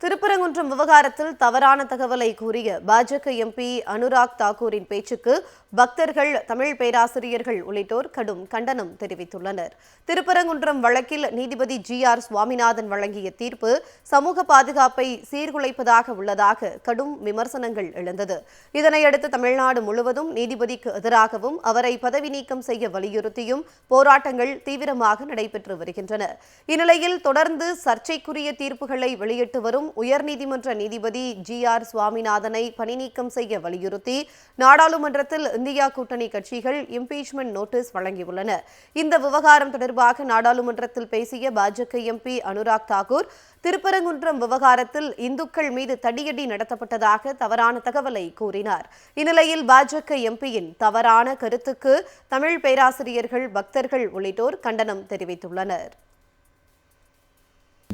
திருப்பரங்குன்றம் விவகாரத்தில் தவறான தகவலை கூறிய பாஜக எம்பி அனுராக் தாக்கூரின் பேச்சுக்கு பக்தர்கள், தமிழ் பேராசிரியர்கள் உள்ளிட்டோர் கடும் கண்டனம் தெரிவித்துள்ளனர். திருப்பரங்குன்றம் வழக்கில் நீதிபதி GR சுவாமிநாதன் வழங்கிய தீர்ப்பு சமூக பாதுகாப்பை சீர்குலைப்பதாக உள்ளதாக கடும் விமர்சனங்கள் எழுந்தது. இதனையடுத்து தமிழ்நாடு முழுவதும் நீதிபதிக்கு எதிராகவும் அவரை பதவி நீக்கம் செய்ய வலியுறுத்தியும் போராட்டங்கள் தீவிரமாக நடைபெற்று வருகின்றன. இந்நிலையில் தொடர்ந்து சர்ச்சைக்குரிய தீர்ப்புகளை வெளியிட்டு வரும் உயர்நீதிமன்ற நீதிபதி GR சுவாமிநாதனை பணிநீக்கம் செய்ய வலியுறுத்தி நாடாளுமன்றத்தில் இந்தியா கூட்டணி கட்சிகள் இம்பீச்மென்ட் நோட்டீஸ் வழங்கியுள்ளன. இந்த விவகாரம் தொடர்பாக நாடாளுமன்றத்தில் பேசிய பாஜக எம்பி அனுராக் தாக்கூர், திருப்பரங்குன்றம் விவகாரத்தில் இந்துக்கள் மீது தடியடி நடத்தப்பட்டதாக தவறான தகவலை கூறினார். இந்நிலையில் பாஜக எம்பியின் தவறான கருத்துக்கு தமிழ் பேராசிரியர்கள், பக்தர்கள் உள்ளிட்டோர் கண்டனம் தெரிவித்துள்ளனர்.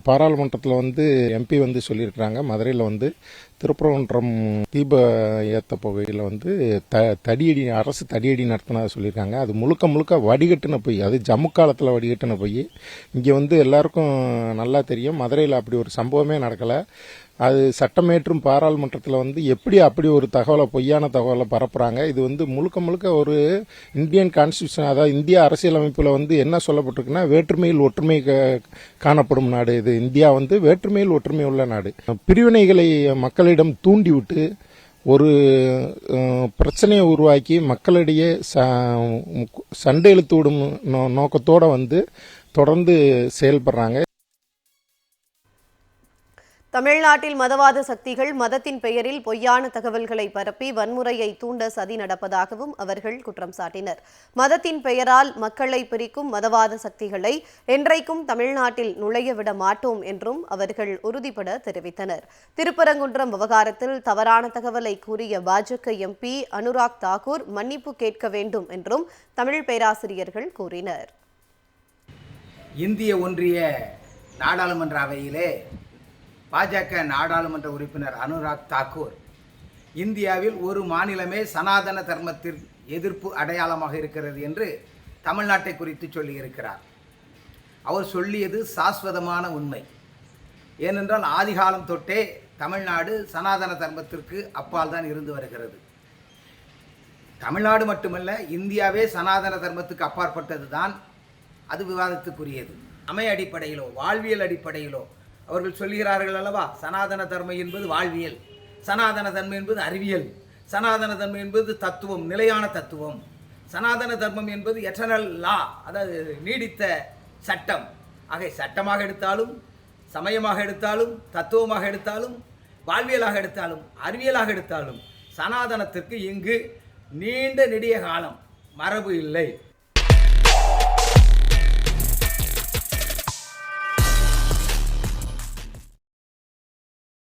பாராளுமன்றத்தில் எம்பி சொல்லியிருக்கிறாங்க, மதுரையில் திருப்பரங்குன்றம் தீப ஏற்ற போகையில் தடியடி, அரசு தடியடி நடத்தினதாக சொல்லியிருக்காங்க. அது முழுக்க முழுக்க வடிகட்டின போய், அது ஜம்மு காலத்தில் வடிகட்டின போய். இங்கே எல்லாருக்கும் நல்லா தெரியும், மதுரையில் அப்படி ஒரு சம்பவமே நடக்கலை. அது சட்டமேற்றும் பாராளுமன்றத்தில் எப்படி அப்படி ஒரு தகவலை, பொய்யான தகவலை பரப்புறாங்க. இது முழுக்க முழுக்க ஒரு இந்தியன் கான்ஸ்டியூஷன், அதாவது இந்திய அரசியலமைப்பில் என்ன சொல்லப்பட்டிருக்குன்னா, வேற்றுமையில் ஒற்றுமை காணப்படும் நாடு இது. இந்தியா வேற்றுமையில் ஒற்றுமை உள்ள நாடு. பிரிவினைகளை மக்களிடம் தூண்டிவிட்டு ஒரு பிரச்சனையை உருவாக்கி மக்களிடையே சண்டை இழுத்து விடும் நோக்கத்தோடு தொடர்ந்து செயல்படுறாங்க. தமிழ்நாட்டில் மதவாத சக்திகள் மதத்தின் பெயரில் பொய்யான தகவல்களை பரப்பி வன்முறையை தூண்ட சதி நடப்பதாகவும் அவர்கள் குற்றம் சாட்டினர். மதத்தின் பெயரால் மக்களை பிரிக்கும் மதவாத சக்திகளை என்றைக்கும் தமிழ்நாட்டில் நுழைய விட மாட்டோம் என்றும் அவர்கள் உறுதிபட தெரிவித்தனர். திருப்பரங்குன்றம் விவகாரத்தில் தவறான தகவலை கூறிய பாஜக எம்பி அனுராக் தாக்கூர் மன்னிப்பு கேட்க வேண்டும் என்றும் தமிழ் பேராசிரியர்கள் கூறினர். இந்திய ஒன்றிய நாடாளுமன்ற அவையிலே பாஜக நாடாளுமன்ற உறுப்பினர் அனுராக் தாக்கூர், இந்தியாவில் ஒரு மாநிலமே சனாதன தர்மத்திற்கு எதிர்ப்பு அடையாளமாக இருக்கிறது என்று தமிழ்நாட்டை குறித்து சொல்லியிருக்கிறார். அவர் சொல்லியது சாஸ்வதமான உண்மை. ஏனென்றால் ஆதிகாலம் தொட்டே தமிழ்நாடு சனாதன தர்மத்திற்கு அப்பால் தான் இருந்து வருகிறது. தமிழ்நாடு மட்டுமல்ல, இந்தியாவே சனாதன தர்மத்துக்கு அப்பாற்பட்டது தான். அது விவாதத்துக்குரியது. சமய அடிப்படையிலோ வாழ்வியல் அடிப்படையிலோ அவர்கள் சொல்கிறார்கள் அல்லவா, சனாதன தர்மம் என்பது வாழ்வியல், சனாதன தர்மம் என்பது அறிவியல், சனாதன தர்மம் என்பது தத்துவம், நிலையான தத்துவம், சனாதன தர்மம் என்பது எட்டர்னல் லா, அதாவது நீடித்த சட்டம். ஆக சட்டமாக எடுத்தாலும், சமயமாக எடுத்தாலும், தத்துவமாக எடுத்தாலும், வாழ்வியலாக எடுத்தாலும், அறிவியலாக எடுத்தாலும் சனாதனத்திற்கு இங்கு நீண்ட நெடிய காலம் மரபு இல்லை.